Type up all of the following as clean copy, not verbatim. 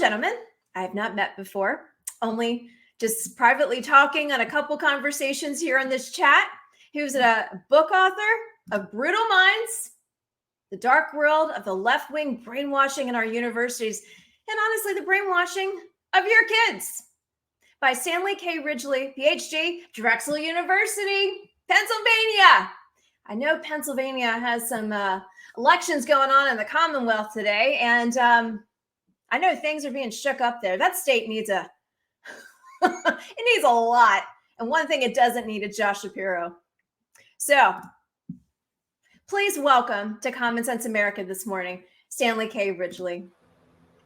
gentleman I have not met before, only just privately talking on a couple conversations here on this chat, who's a book author of Brutal Minds, The Dark World of the Left-Wing Brainwashing in Our Universities, and honestly, the brainwashing of your kids, by Stanley K. Ridgely, PhD, Drexel University, Pennsylvania. I know Pennsylvania has some elections going on in the Commonwealth today, and I know things are being shook up there. That state needs it needs a lot. And one thing it doesn't need is Josh Shapiro. So please welcome to Common Sense America this morning, Stanley K. Ridgely.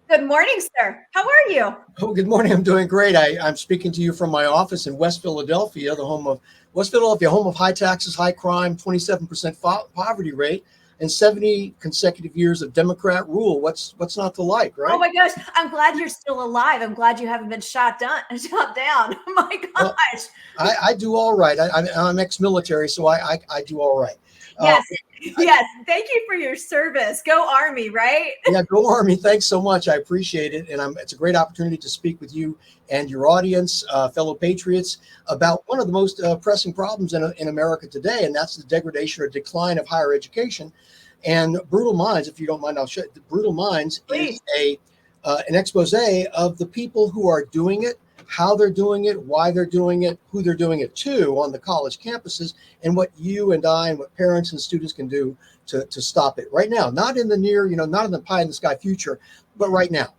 Good morning, sir. How are you? Oh, good morning. I'm doing great. I'm speaking to you from my office in West Philadelphia, home of high taxes, high crime, 27% poverty rate, and 70 consecutive years of Democrat rule. What's not to like, right? Oh my gosh, I'm glad you're still alive. I'm glad you haven't been shot down. Oh my gosh. Well, I do all right. I'm ex-military, so I do all right. Yes. Yes. Thank you for your service. Go Army, right? Yeah, go Army. Thanks so much. I appreciate it. And it's a great opportunity to speak with you and your audience, fellow patriots, about one of the most pressing problems in America today, and that's the degradation or decline of higher education. And Brutal Minds, if you don't mind, I'll show you. Brutal Minds Please. Is an expose of the people who are doing it, how they're doing it, why they're doing it, who they're doing it to on the college campuses, and what you and I and what parents and students can do to stop it right now. Not in the near, not in the pie in the sky future, but right now.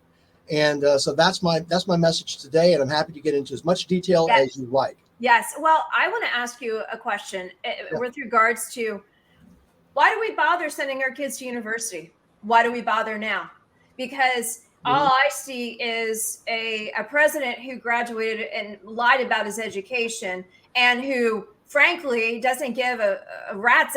And so that's my message today, and I'm happy to get into as much detail as you like. Yes. Well, I want to ask you a question with regards to why do we bother sending our kids to university? Why do we bother now? Because all I see is a president who graduated and lied about his education, and who, frankly, doesn't give a rat's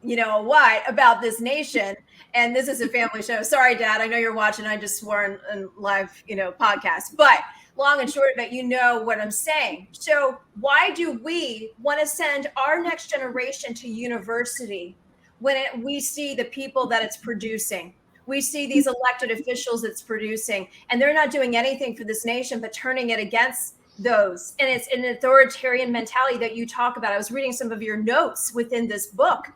what about this nation. And this is a family show. Sorry, Dad. I know you're watching. I just swore in live, podcast. But long and short of it, you know what I'm saying. So why do we want to send our next generation to university when we see the people that it's producing? We see these elected officials it's producing, and they're not doing anything for this nation but turning it against those. And it's an authoritarian mentality that you talk about. I was reading some of your notes within this book,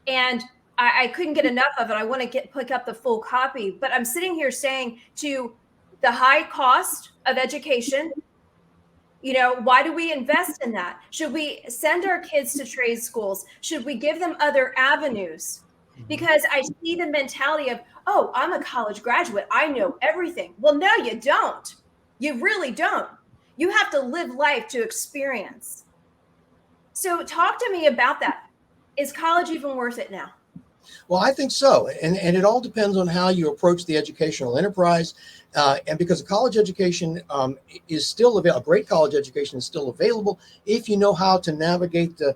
and I couldn't get enough of it. I want to pick up the full copy, but I'm sitting here saying, to the high cost of education, why do we invest in that? Should we send our kids to trade schools? Should we give them other avenues? Because I see the mentality of, oh, I'm a college graduate, I know everything. Well, no, you don't. You really don't. You have to live life to experience. So talk to me about that. Is college even worth it now? Well, I think so. And it all depends on how you approach the educational enterprise. And because a college education is still available, a great college education is still available if you know how to navigate the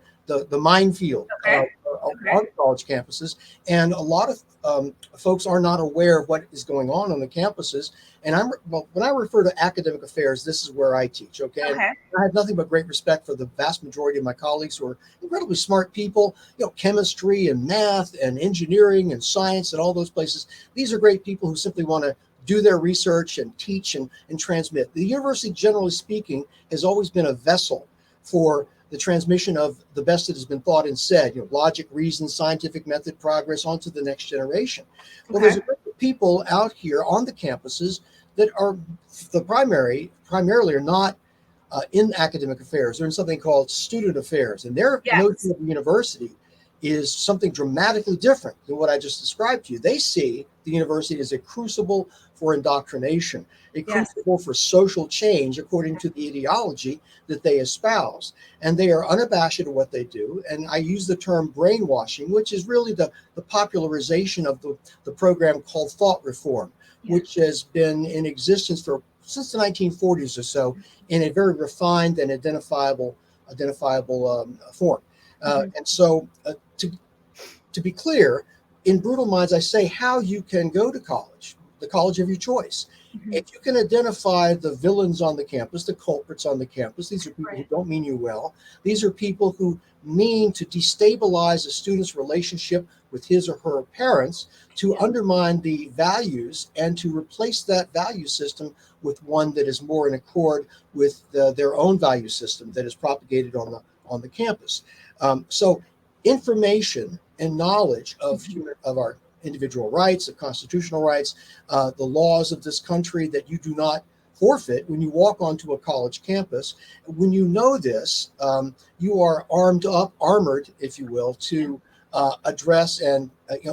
minefield on college campuses. And a lot of folks are not aware of what is going on the campuses. And when I refer to academic affairs, this is where I teach. Okay. I have nothing but great respect for the vast majority of my colleagues who are incredibly smart people. Chemistry and math and engineering and science and all those places. These are great people who simply want to do their research and teach and transmit. The university, generally speaking, has always been a vessel for the transmission of the best that has been thought and said, logic, reason, scientific method, progress onto the next generation. Well, there's a group of people out here on the campuses that are primarily are not in academic affairs. They're in something called student affairs. And their notion of the university is something dramatically different than what I just described to you. They see the university as a crucible for indoctrination, a crucible for social change according to the ideology that they espouse. And they are unabashed at what they do. And I use the term brainwashing, which is really the popularization of the program called thought reform, which has been in existence since the 1940s or so in a very refined and identifiable form. And so to be clear, in Brutal Minds, I say how you can go to college, the college of your choice. If you can identify the villains on the campus, the culprits on the campus, these are people who don't mean you well. These are people who mean to destabilize a student's relationship with his or her parents to undermine the values and to replace that value system with one that is more in accord with their own value system that is propagated on the campus. So information and knowledge of our individual rights, of constitutional rights, the laws of this country that you do not forfeit when you walk onto a college campus. When you know this, you are armored, if you will, to address and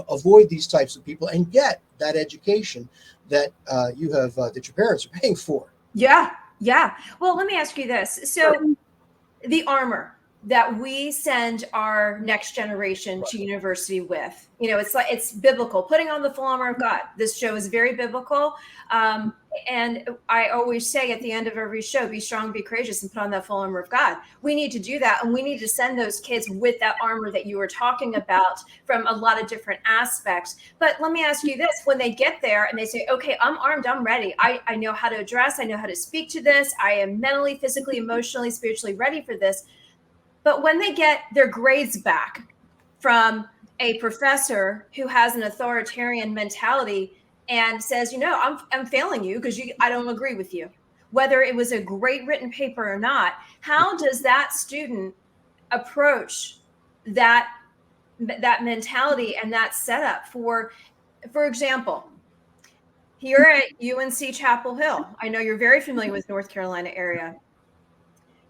avoid these types of people and get that education that you have that your parents are paying for. Yeah. Well, let me ask you this. So the armor that we send our next generation to university with, it's biblical, putting on the full armor of God. This show is very biblical. And I always say at the end of every show, be strong, be courageous, and put on that full armor of God. We need to do that. And we need to send those kids with that armor that you were talking about from a lot of different aspects. But let me ask you this, when they get there and they say, okay, I'm armed, I'm ready. I know how to address, I know how to speak to this. I am mentally, physically, emotionally, spiritually ready for this. But when they get their grades back from a professor who has an authoritarian mentality and says, I'm failing you because I don't agree with you, whether it was a great written paper or not, how does that student approach that mentality and that setup? For example, here at UNC Chapel Hill, I know you're very familiar with North Carolina area.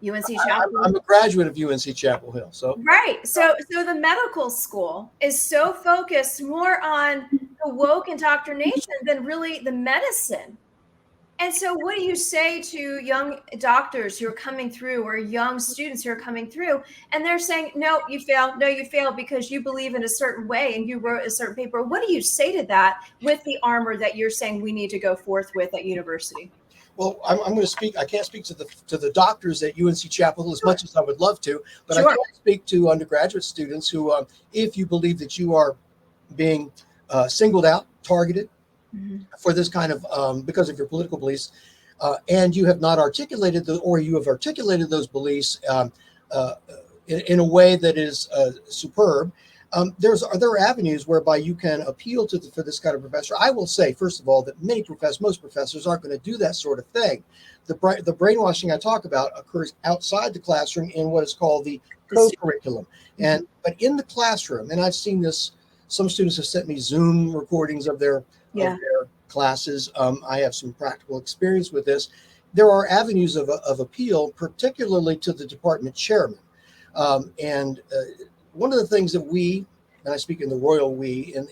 UNC Chapel. I'm a graduate of UNC Chapel Hill. So right. So the medical school is so focused more on the woke indoctrination than really the medicine. And so what do you say to young doctors who are coming through or young students who are coming through and they're saying, no, you fail. No, you fail because you believe in a certain way and you wrote a certain paper. What do you say to that with the armor that you're saying we need to go forth with at university? Well, I'm going to speak. I can't speak to the doctors at UNC Chapel Hill as much as I would love to, but I can speak to undergraduate students who, if you believe that you are being singled out, targeted for this kind of because of your political beliefs, and you have not articulated you have articulated those beliefs in a way that is superb. There are avenues whereby you can appeal for this kind of professor. I will say, first of all, that most professors aren't going to do that sort of thing. The brainwashing I talk about occurs outside the classroom in what is called the co-curriculum. But in the classroom, and I've seen this, some students have sent me Zoom recordings of their classes. I have some practical experience with this. There are avenues of appeal, particularly to the department chairman. One of the things that we, and I speak in the royal we in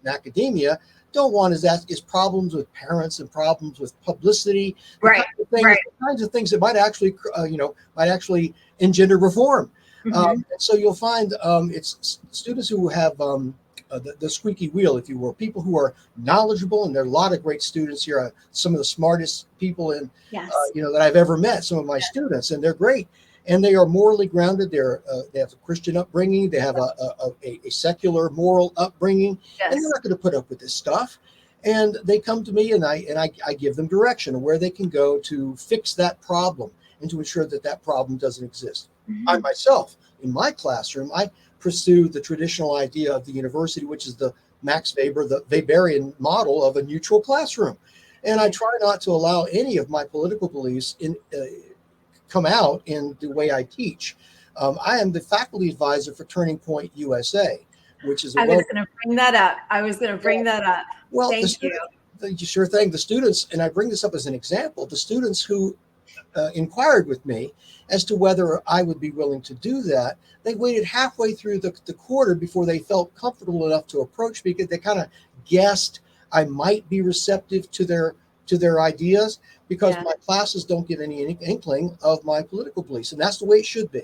academia, don't want is problems with parents and problems with publicity, the kinds of things that might actually engender reform. And so you'll find it's students who have the squeaky wheel, if you will, people who are knowledgeable, and there are a lot of great students here. Some of the smartest people that I've ever met. Some of my students, and they're great. And they are morally grounded. They have a Christian upbringing. They have a secular moral upbringing, and they're not going to put up with this stuff. And they come to me, and I give them direction of where they can go to fix that problem and to ensure that problem doesn't exist. I myself, in my classroom, I pursue the traditional idea of the university, which is the Max Weber, the Weberian model of a neutral classroom, and I try not to allow any of my political beliefs come out in the way I teach. I am the faculty advisor for Turning Point USA, which is I was going to bring that up. Well, thank you. Sure thing. The students, and I bring this up as an example, the students who inquired with me as to whether I would be willing to do that, they waited halfway through the quarter before they felt comfortable enough to approach me, because they kind of guessed I might be receptive to their ideas, because my classes don't give any inkling of my political beliefs. And that's the way it should be,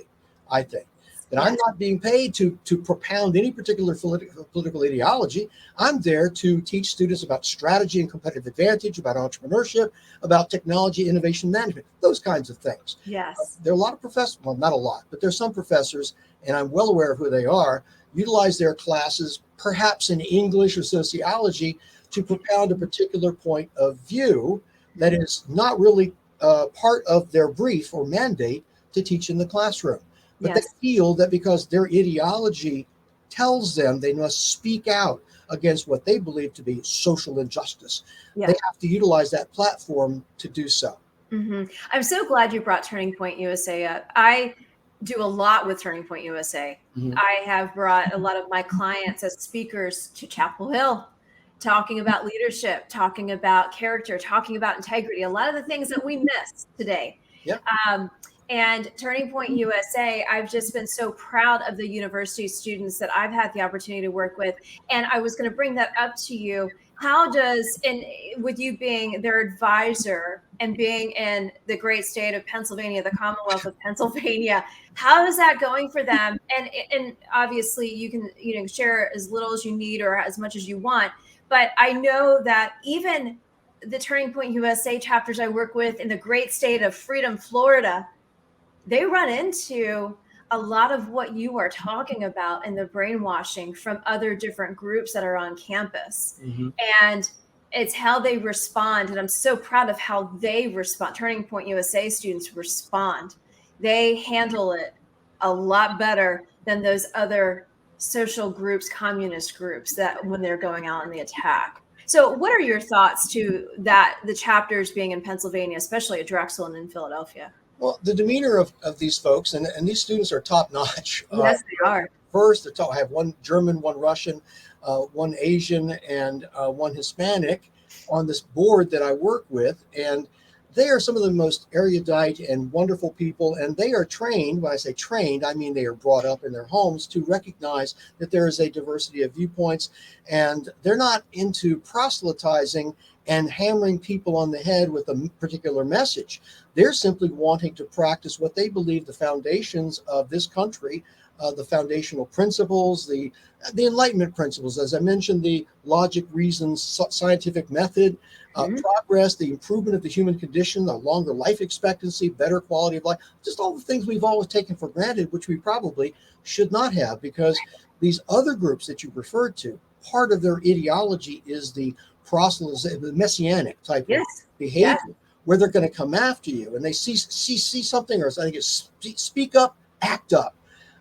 I think. That I'm not being paid to propound any particular political ideology. I'm there to teach students about strategy and competitive advantage, about entrepreneurship, about technology, innovation management, those kinds of things. Yes. There are a lot of professors, well, not a lot, but there's some professors, and I'm well aware of who they are, utilize their classes, perhaps in English or sociology, to propound a particular point of view that is not really part of their brief or mandate to teach in the classroom. But they feel that because their ideology tells them they must speak out against what they believe to be social injustice. Yeah. They have to utilize that platform to do so. I'm so glad you brought Turning Point USA up. I do a lot with Turning Point USA. I have brought a lot of my clients as speakers to Chapel Hill, talking about leadership, talking about character, talking about integrity, a lot of the things that we miss today. Yeah. And Turning Point USA, I've just been so proud of the university students that I've had the opportunity to work with. And I was going to bring that up to you. How does, and with you being their advisor and being in the great state of Pennsylvania, the Commonwealth of Pennsylvania, how is that going for them? And obviously you can share as little as you need or as much as you want. But I know that even the Turning Point USA chapters I work with in the great state of Freedom, Florida, they run into a lot of what you are talking about in the brainwashing from other different groups that are on campus. And it's how they respond. And I'm so proud of how they respond. Turning Point USA students respond. They handle it a lot better than those other social groups, communist groups, that when they're going out on the attack. So what are your thoughts to that, the chapters being in Pennsylvania, especially at Drexel and in Philadelphia? Well, the demeanor of these folks, and these students are top notch. Yes, they are. First, I have one German, one Russian, one Asian, and one Hispanic on this board that I work with. And they are some of the most erudite and wonderful people. And they are trained, when I say trained, I mean they are brought up in their homes to recognize that there is a diversity of viewpoints. And they're not into proselytizing and hammering people on the head with a particular message. They're simply wanting to practice what they believe the foundations of this country, the foundational principles, the Enlightenment principles, as I mentioned, the logic, reason, scientific method, progress, the improvement of the human condition, the longer life expectancy, better quality of life, just all the things we've always taken for granted, which we probably should not have, because these other groups that you referred to, part of their ideology is the proselytization, the messianic type of behavior, where they're going to come after you, and they see something, or I think it's speak up, act up,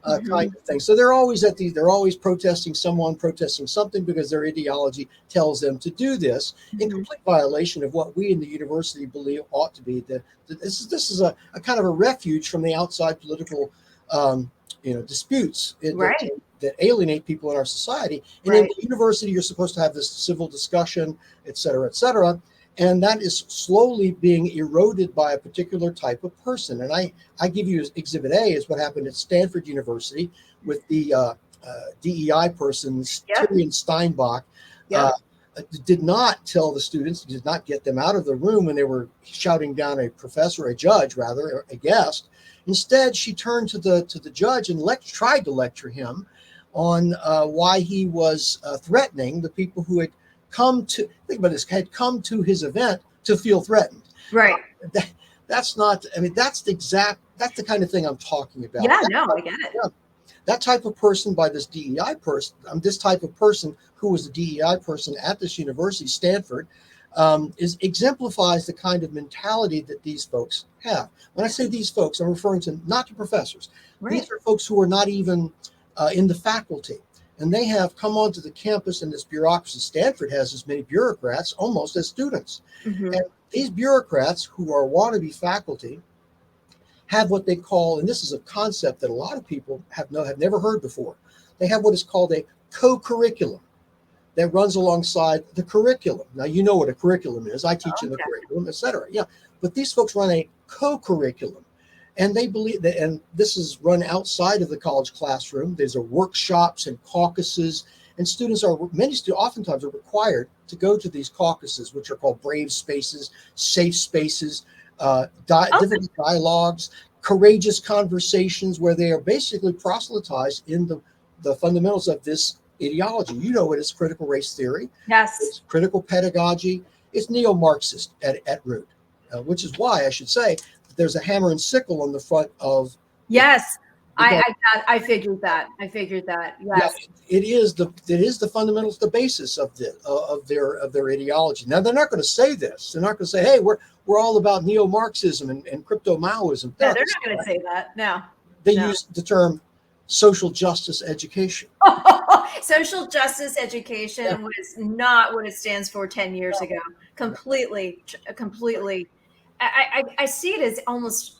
kind of thing. So they're always they're always protesting someone, protesting something, because their ideology tells them to do this, in complete violation of what we in the university believe ought to be. This is a kind of a refuge from the outside political disputes that alienate people in our society. And in the university, you're supposed to have this civil discussion, et cetera, et cetera. And that is slowly being eroded by a particular type of person. And I give you Exhibit A is what happened at Stanford University with the DEI person, Tyrion Steinbach, did not tell the students, did not get them out of the room when they were shouting down a professor, a judge rather, a guest. Instead, she turned to the judge and tried to lecture him on why he was threatening the people who had come to, think about this, had come to his event to feel threatened. Right. That's not, I mean, that's the kind of thing I'm talking about. Yeah, I get it. Yeah. That type of person by this DEI person, this type of person who was the DEI person at this university, Stanford, exemplifies the kind of mentality that these folks have. When I say these folks, I'm referring to not to professors. These are folks who are not even in the faculty. And they have come onto the campus in this bureaucracy. Stanford has as many bureaucrats almost as students. And these bureaucrats who are wannabe faculty have what they call, and this is a concept that a lot of people have never heard before. They have what is called a co-curriculum that runs alongside the curriculum. Now, you know what a curriculum is. I teach in the curriculum, et cetera. Yeah. But these folks run a co-curriculum. And they believe that, and this is run outside of the college classroom. There's workshops and caucuses, and oftentimes are required to go to these caucuses, which are called brave spaces, safe spaces, different dialogues, courageous conversations, where they are basically proselytized in the fundamentals of this ideology. You know it is critical race theory. Yes. It's critical pedagogy. It's neo-Marxist at root, which is why I should say there's a hammer and sickle on the front of. Yes, I figured that. Yes, yeah, it is the fundamentals, the basis of their ideology. Now they're not going to say this. They're not going to say, "Hey, we're all about neo-Marxism and crypto Maoism." No, they're not going to say that. No, they use the term social justice education. Social justice education was not what it stands for 10 years ago. Completely. I see it as almost,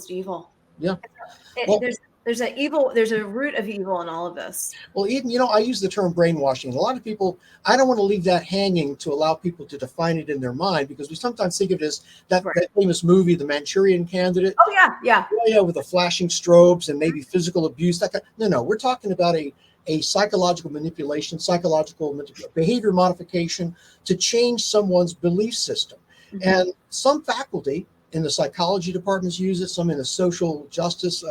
evil. Yeah. Well, There's a root of evil in all of this. Well, even, I use the term brainwashing. A lot of people, I don't want to leave that hanging to allow people to define it in their mind, because we sometimes think of it as that famous movie, The Manchurian Candidate. Oh, yeah. Yeah, with the flashing strobes and maybe physical abuse. No, we're talking about a psychological manipulation, behavior modification to change someone's belief system. Mm-hmm. And some faculty in the psychology departments use it, some in the social justice,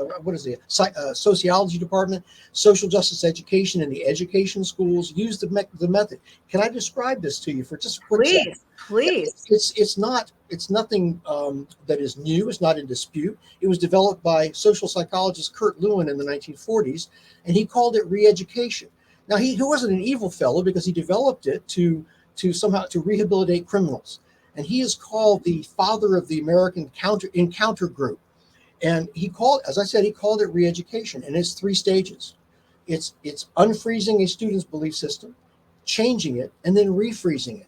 sociology department, social justice education in the education schools use the method. Can I describe this to you for just a quick second? Please. It's nothing that is new. It's not in dispute. It was developed by social psychologist Kurt Lewin in the 1940s, and he called it re-education. Now, he wasn't an evil fellow, because he developed it to rehabilitate criminals. And he is called the father of the American encounter group. And he called it re-education, and it's 3 stages. It's unfreezing a student's belief system, changing it, and then refreezing it.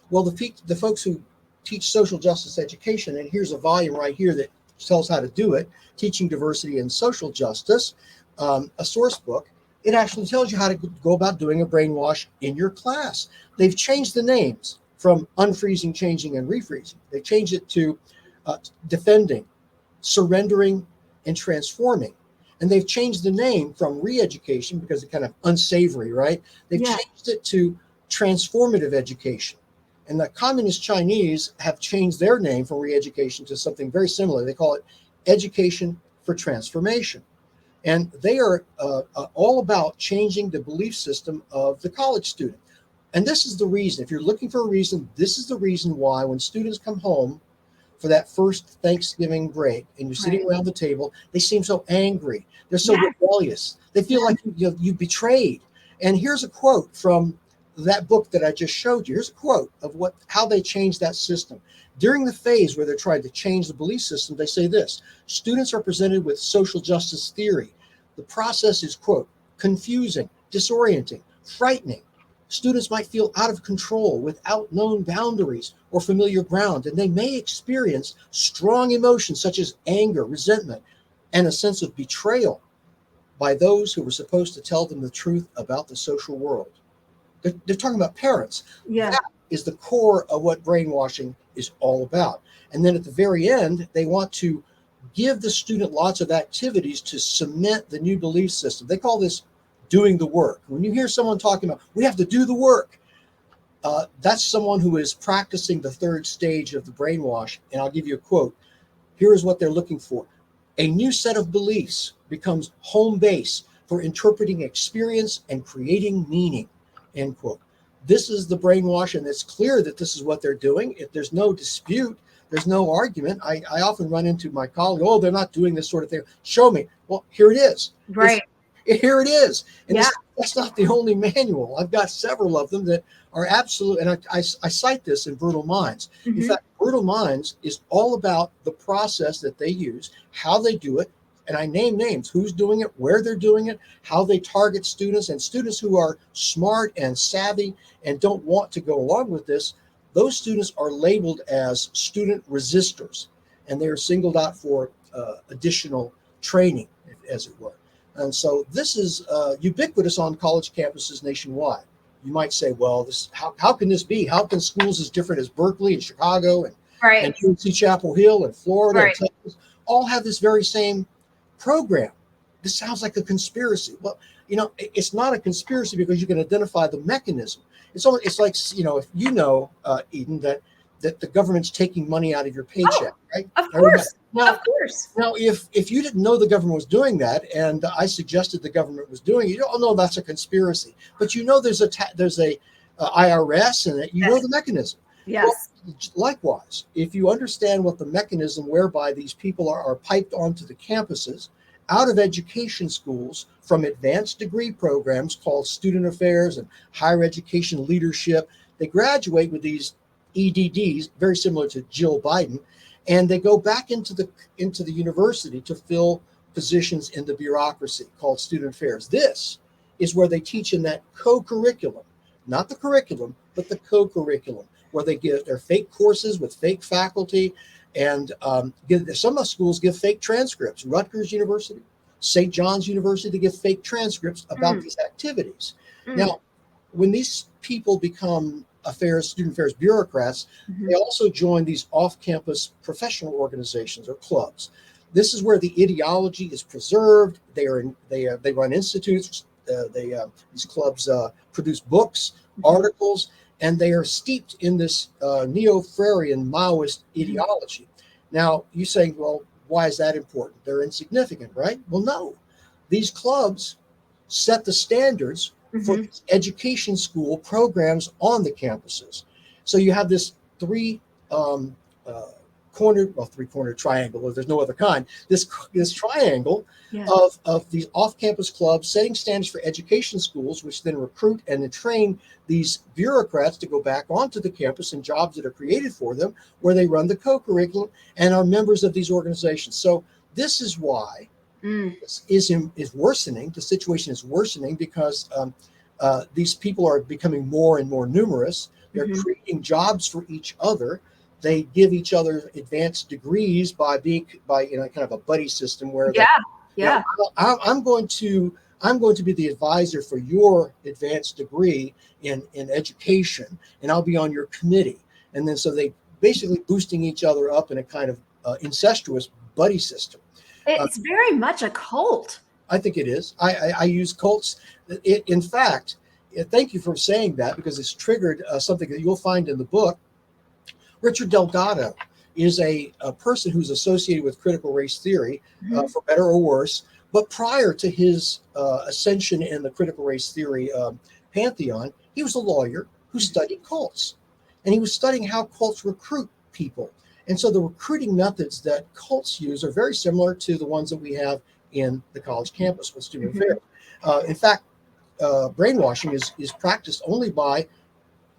Well, the folks who teach social justice education, and here's a volume right here that tells how to do it, Teaching Diversity and Social Justice, a source book. It actually tells you how to go about doing a brainwash in your class. They've changed the names from unfreezing, changing, and refreezing. They changed it to defending, surrendering, and transforming. And they've changed the name from re-education, because it's kind of unsavory, right? They've changed it to transformative education. And the communist Chinese have changed their name from re-education to something very similar. They call it education for transformation. And they are all about changing the belief system of the college student. And this is the reason, if you're looking for a reason, this is the reason why when students come home for that first Thanksgiving break and you're sitting around the table, they seem so angry. They're so rebellious. They feel like you betrayed. And here's a quote from that book that I just showed you. Here's a quote of how they changed that system. During the phase where they're trying to change the belief system, they say this: students are presented with social justice theory. The process is, quote, confusing, disorienting, frightening. Students might feel out of control without known boundaries or familiar ground, and they may experience strong emotions such as anger, resentment, and a sense of betrayal by those who were supposed to tell them the truth about the social world. They're talking about parents. Yeah. That is the core of what brainwashing is all about. And then at the very end, they want to give the student lots of activities to cement the new belief system. They call this doing the work. When you hear someone talking about, we have to do the work, that's someone who is practicing the 3rd stage of the brainwash. And I'll give you a quote. Here is what they're looking for. A new set of beliefs becomes home base for interpreting experience and creating meaning, end quote. This is the brainwash, and it's clear that this is what they're doing. If there's no dispute, there's no argument. I often run into my colleague, they're not doing this sort of thing. Show me. Well, here it is. Right. Here it is. And that's not the only manual. I've got several of them that are absolute, and I cite this in Brutal Minds. Mm-hmm. In fact, Brutal Minds is all about the process that they use, how they do it, and I name names, who's doing it, where they're doing it, how they target students, and students who are smart and savvy and don't want to go along with this. Those students are labeled as student resistors, and they are singled out for additional training, as it were. And so this is ubiquitous on college campuses nationwide. You might say, well, how can this be? How can schools as different as Berkeley and Chicago and UNC Chapel Hill and Florida and Texas all have this very same program? This sounds like a conspiracy. Well, it's not a conspiracy because you can identify the mechanism. It's like, if Eden, that the government's taking money out of your paycheck, right? Of course. Of course. Now, if you didn't know the government was doing that, and I suggested the government was doing it, you don't know that's a conspiracy. But there's a IRS, and you know the mechanism. Yes. Well, likewise, if you understand what the mechanism whereby these people are piped onto the campuses, out of education schools from advanced degree programs called student affairs and higher education leadership, they graduate with these EDDs, very similar to Jill Biden, and they go back into the university to fill positions in the bureaucracy called student affairs. This is where they teach in that co-curriculum, not the curriculum, but the co-curriculum, where they give their fake courses with fake faculty, and some schools give fake transcripts. Rutgers University, St. John's University give fake transcripts about these activities. Now, when these people become student affairs bureaucrats, they also join these off-campus professional organizations or clubs. This is where the ideology is preserved. They run institutes. These clubs produce books, articles, and they are steeped in this neo-Freirean Maoist ideology. Now, you say, well, why is that important? They're insignificant, right? Well, no. These clubs set the standards for education school programs on the campuses. So you have this three-cornered triangle, or there's no other kind, this triangle of these off-campus clubs setting standards for education schools, which then recruit and then train these bureaucrats to go back onto the campus in jobs that are created for them, where they run the co-curriculum and are members of these organizations. So this is why this is worsening. The situation is worsening because these people are becoming more and more numerous. They're creating jobs for each other. They give each other advanced degrees by kind of a buddy system where I'm going to be the advisor for your advanced degree in education, and I'll be on your committee. And then so they basically boosting each other up in a kind of incestuous buddy system. It's very much a cult. I think it is. I use cults. In fact, thank you for saying that, because it's triggered something that you'll find in the book. Richard Delgado is a person who's associated with critical race theory, for better or worse. But prior to his ascension in the critical race theory pantheon, he was a lawyer who studied cults. And he was studying how cults recruit people. And so the recruiting methods that cults use are very similar to the ones that we have in the college campus with student affairs. In fact, brainwashing is practiced only by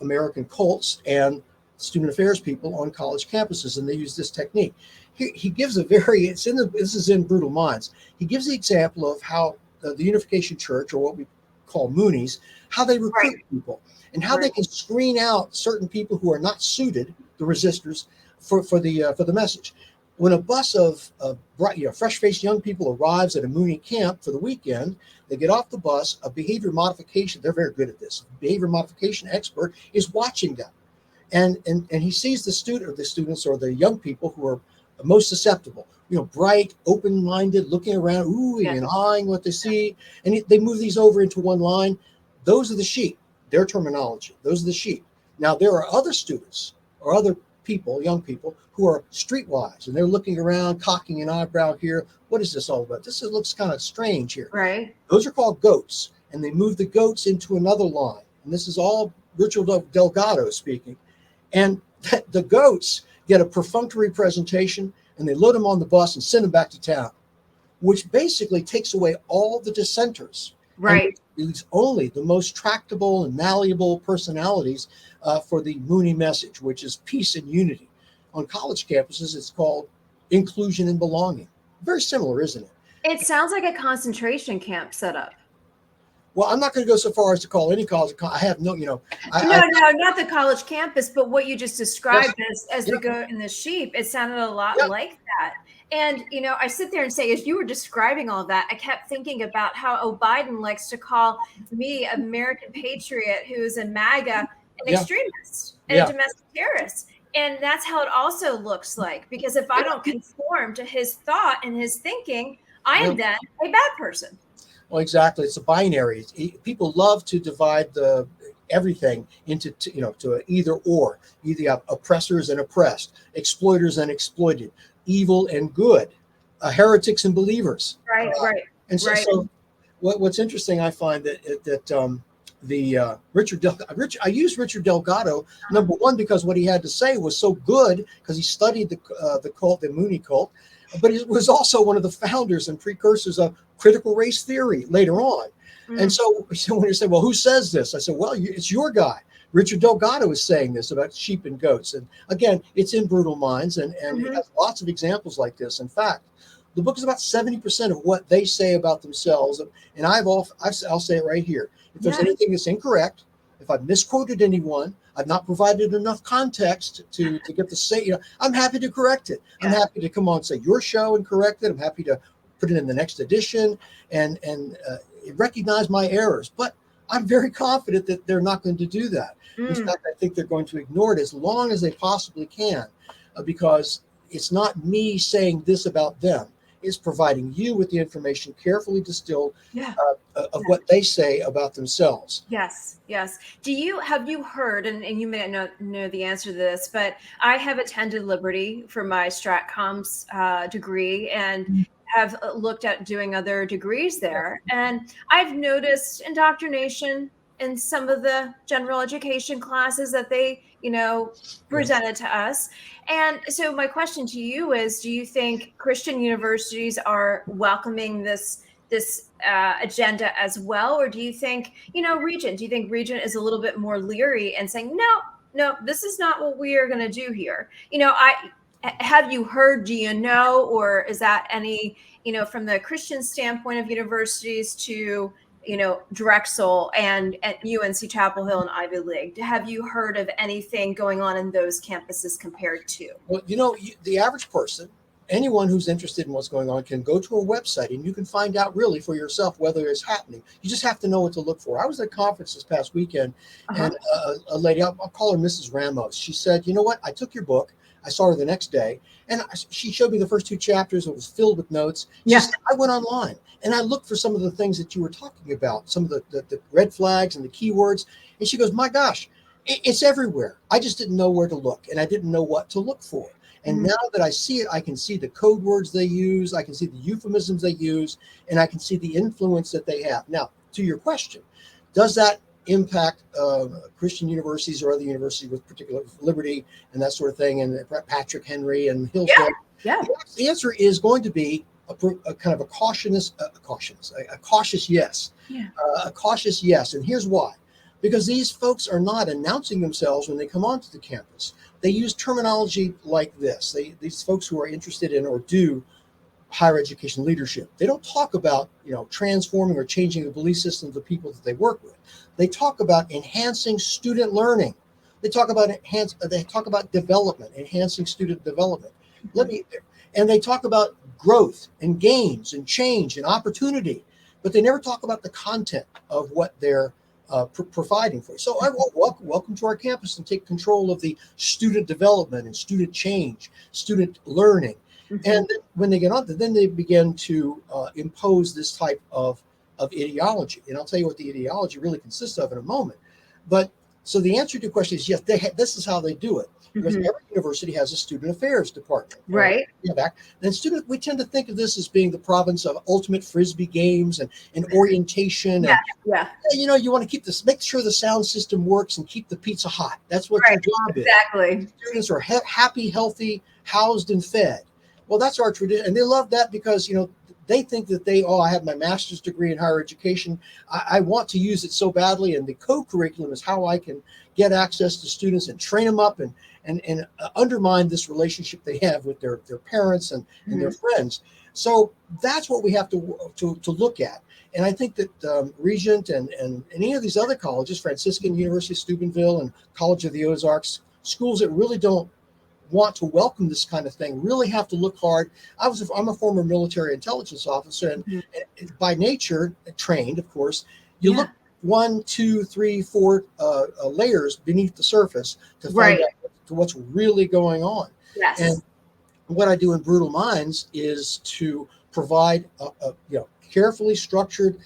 American cults and student affairs people on college campuses, and they use this technique. He gives this is in Brutal Minds. He gives the example of how the Unification Church, or what we call Moonies, how they recruit people and how they can screen out certain people who are not suited, the resistors, for the message. When a bus of fresh-faced young people arrives at a Mooney camp for the weekend, they get off the bus. A behavior modification, they're very good at this, behavior modification expert is watching them. And he sees the students or the young people who are most susceptible, bright, open-minded, looking around, and eyeing what they see. And they move these over into one line. Those are the sheep, their terminology. Those are the sheep. Now, there are other students or other people, young people, who are streetwise, and they're looking around, cocking an eyebrow here. What is this all about? Looks kind of strange here. Right. Those are called goats, and they move the goats into another line. And this is all Richard Delgado speaking. And the goats get a perfunctory presentation, and they load them on the bus and send them back to town, which basically takes away all the dissenters. Right. And it's only the most tractable and malleable personalities for the Mooney message, which is peace and unity. On college campuses, it's called inclusion and belonging. Very similar, isn't it? It sounds like a concentration camp setup. Well, I'm not going to go so far as to call any college. I have no, No, not the college campus, but what you just described as the goat and the sheep. It sounded a lot like that. And, I sit there and say, as you were describing all that, I kept thinking about how Biden likes to call me American patriot who is a MAGA, an extremist and a domestic terrorist. And that's how it also looks like, because if I don't conform to his thought and his thinking, I am then a bad person. Well, exactly. It's a binary. People love to divide everything into to either or. Either you have oppressors and oppressed, exploiters and exploited, evil and good, heretics and believers. Right. And so what's interesting, I find that I used Richard Delgado, number one, because what he had to say was so good, because he studied the cult, the Mooney cult, but he was also one of the founders and precursors of critical race theory later on. And so when you say, well, who says this? I said, well, it's your guy. Richard Delgado is saying this about sheep and goats. And again, it's in Brutal Minds, and it has lots of examples like this. In fact, The book is about 70% of what they say about themselves. And I'll say it right here. If there's anything that's incorrect, if I've misquoted anyone, I've not provided enough context to get the say, I'm happy to correct it. I'm happy to come on and say your show and correct it. I'm happy to put it in the next edition and recognize my errors. But I'm very confident that they're not going to do that. In fact, I think they're going to ignore it as long as they possibly can, because it's not me saying this about them. It's providing you with the information carefully distilled of what they say about themselves. Yes. Have you heard, and you may not know the answer to this, but I have attended Liberty for my StratComs degree and have looked at doing other degrees there. And I've noticed indoctrination in some of the general education classes that they, presented to us. And so my question to you is, do you think Christian universities are welcoming this agenda as well? Or do you think, Regent is a little bit more leery and saying, no, this is not what we are going to do here? Have you heard, do you know, or is that any, from the Christian standpoint of universities to, Drexel and at UNC Chapel Hill and Ivy League, have you heard of anything going on in those campuses compared to? Well, the average person, anyone who's interested in what's going on, can go to a website and you can find out really for yourself whether it's happening. You just have to know what to look for. I was at a conference this past weekend, and a lady, I'll call her Mrs. Ramos. She said, you know what? I took your book. I saw her the next day, and she showed me the first 2 chapters. It was filled with notes. She said, I went online and I looked for some of the things that you were talking about, some of the red flags and the keywords. And she goes, my gosh, it's everywhere. I just didn't know where to look, and I didn't know what to look for. And now that I see it, I can see the code words they use, I can see the euphemisms they use, and I can see the influence that they have. Now, to your question, does that impact Christian universities or other universities with particular Liberty and that sort of thing, and Patrick Henry and Hillsdale? The answer is going to be a kind of a cautious yes. A cautious yes. And here's why. Because these folks are not announcing themselves when they come onto the campus. They use terminology like this. These folks who are interested in or do higher education leadership, they don't talk about transforming or changing the belief systems of the people that they work with. They talk about enhancing student learning. They talk about development, enhancing student development. And they talk about growth and gains and change and opportunity, but they never talk about the content of what they're providing for you. So I welcome to our campus and take control of the student development and student change, student learning. And then when they get on, then they begin to impose this type of ideology. And I'll tell you what the ideology really consists of in a moment. But so the answer to your question is yes, this is how they do it. Because every university has a student affairs department. Right. Then we tend to think of this as being the province of ultimate Frisbee games and orientation. You want to make sure the sound system works and keep the pizza hot. That's what your job is. Exactly. Students are happy, healthy, housed, and fed. Well, that's our tradition. And they love that because, they think that I have my master's degree in higher education. I want to use it so badly. And the co-curriculum is how I can get access to students and train them up and undermine this relationship they have with their parents and their friends. So that's what we have to look at. And I think that Regent and any of these other colleges, Franciscan University of Steubenville and College of the Ozarks, schools that really don't want to welcome this kind of thing really have to look hard. I'm a former military intelligence officer, and by nature trained, of course. You look 1, 2, 3, 4 layers beneath the surface to find out what's really going on. Yes. And what I do in Brutal Minds is to provide a carefully structured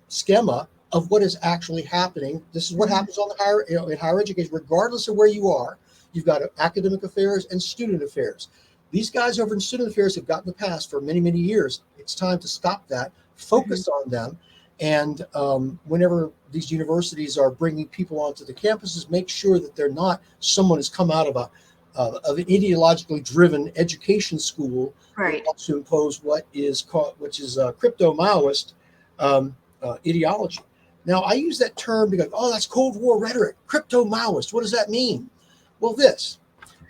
schema of what is actually happening. This is what happens on the in higher education, regardless of where you are. You've got academic affairs and student affairs. These guys over in student affairs have gotten the pass for many, many years. It's time to stop that, focus on them. And whenever these universities are bringing people onto the campuses, make sure that they're not someone who's come out of an ideologically driven education school that wants to impose which is crypto Maoist ideology. Now, I use that term because, that's Cold War rhetoric, crypto Maoist. What does that mean? Well,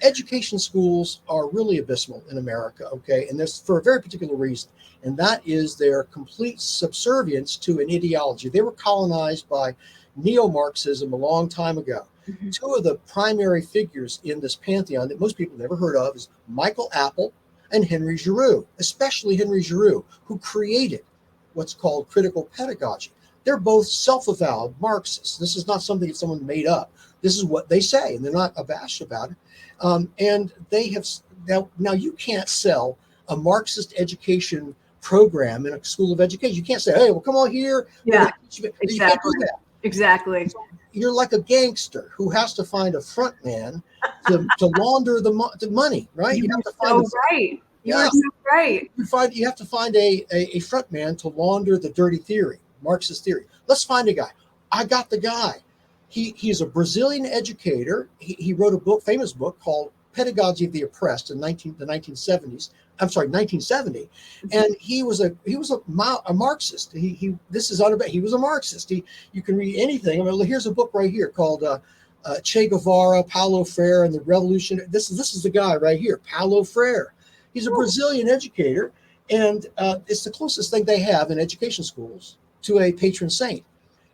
education schools are really abysmal in America, okay? And this for a very particular reason, and that is their complete subservience to an ideology. They were colonized by neo-Marxism a long time ago. Mhm. Two of the primary figures in this pantheon that most people never heard of is Michael Apple and Henry Giroux, especially Henry Giroux, who created what's called critical pedagogy. They're both self-avowed Marxists. This is not something that someone made up. This is what they say, and they're not abashed about it. And they have now you can't sell a Marxist education program in a school of education. You can't say, "Hey, well, come on here." Yeah, You can't do exactly. that. Exactly. So you're like a gangster who has to find a front man to launder the money, right? You You have are to find so right. You are yeah. so right. You have to find a front man to launder the dirty theory, Marxist theory. Let's find a guy. I got the guy. He's a Brazilian educator. He wrote a book, famous book called Pedagogy of the Oppressed in the 1970s. I'm sorry, 1970, and he was a Marxist. This is unabashed. He was a Marxist. You can read anything. I mean, here's a book right here called Che Guevara, Paulo Freire, and the Revolution. This is the guy right here, Paulo Freire. He's a Brazilian educator, and it's the closest thing they have in education schools to a patron saint.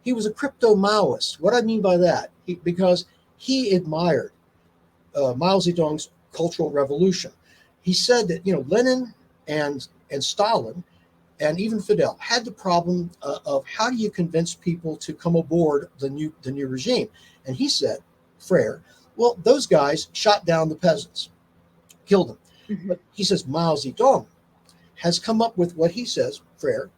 He was a crypto Maoist. What I mean by that, because he admired Mao Zedong's Cultural Revolution. He said that Lenin and Stalin and even Fidel had the problem of how do you convince people to come aboard the new regime. And he said, Freire, well, those guys shot down the peasants, killed them. Mhm. But he says Mao Zedong has come up with what he says, Freire,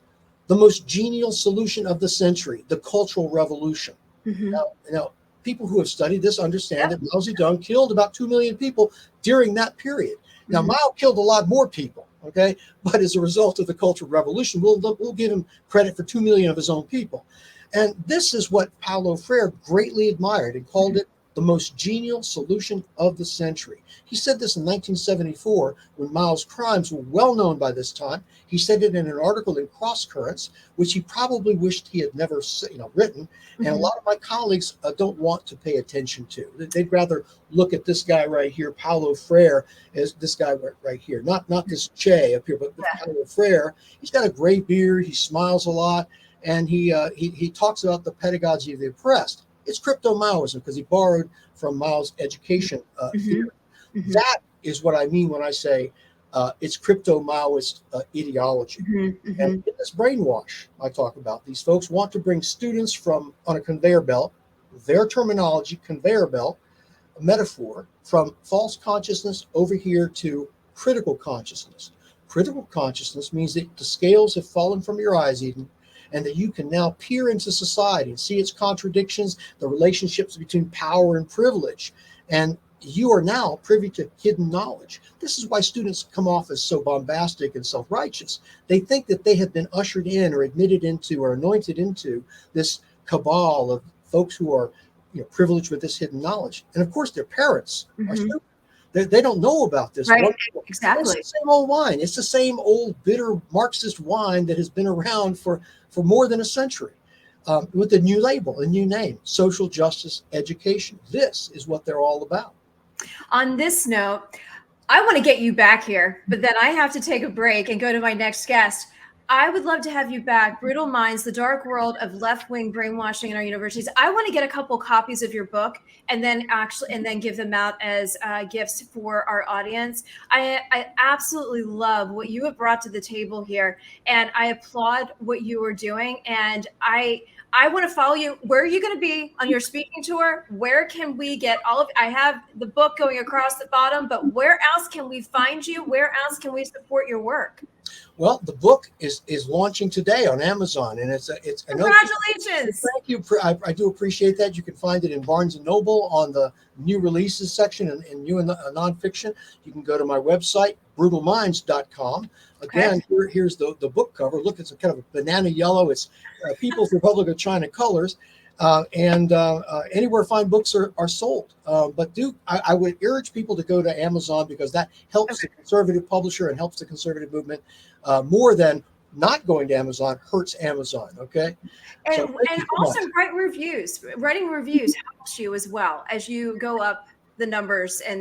the most genial solution of the century, the Cultural Revolution. Mhm. Now, people who have studied this understand Yep. that Mao Zedong killed about 2 million people during that period. Now, Mhm. Mao killed a lot more people, okay? But as a result of the Cultural Revolution, we'll give him credit for 2 million of his own people. And this is what Paulo Freire greatly admired and called it the most genial solution of the century. He said this in 1974 when Mao's crimes were well known by this time. He said it in an article in Cross Currents, which he probably wished he had never written. And a Mhm. lot of my colleagues don't want to pay attention to. They'd rather look at this guy right here, Paulo Freire, as this guy right here, not this Che up here, but Yeah. Paulo Freire. He's got a gray beard. He smiles a lot, and he talks about the pedagogy of the oppressed. It's crypto Maoism because he borrowed from Mao's education theory. Mhm. Mhm. That is what I mean when I say it's crypto Maoist ideology. Mhm. And Mhm. in this brainwash I talk about, these folks want to bring students from on a conveyor belt, their terminology, conveyor belt, a metaphor, from false consciousness over here to critical consciousness. Critical consciousness means that the scales have fallen from your eyes, Eden, and that you can now peer into society and see its contradictions, the relationships between power and privilege. And you are now privy to hidden knowledge. This is why students come off as so bombastic and self-righteous. They think that they have been ushered in or admitted into or anointed into this cabal of folks who are privileged with this hidden knowledge. And of course, their parents are Mhm. stupid. They don't know about this. Right. It's Exactly. the same old wine. It's the same old bitter Marxist wine that has been around for more than a century, with a new label, a new name, social justice education. This is what they're all about. On this note, I want to get you back here, but then I have to take a break and go to my next guest. I would love to have you back. Brutal Minds, the Dark World of Left-Wing Brainwashing in Our Universities. I want to get a couple copies of your book and then give them out as gifts for our audience. I absolutely love what you have brought to the table here, and I applaud what you are doing. And I want to follow you. Where are you going to be on your speaking tour? Where can we get all of? I have the book going across the bottom, but where else can we find you? Where else can we support your work? Well, the book is launching today on Amazon, and it's I know. Congratulations! Thank you. I do appreciate that. You can find it in Barnes and Noble on the new releases section and new and nonfiction. You can go to my website, brutalminds.com. Okay. Again, here's the book cover. Look, it's a kind of a banana yellow. It's People's Republic of China colors. And anywhere fine books are sold. But I would urge people to go to Amazon because that helps Okay. the conservative publisher and helps the conservative movement more than not going to Amazon hurts Amazon. Okay. So thank And you so also much. write reviews. Writing reviews helps you as well as you go up the numbers and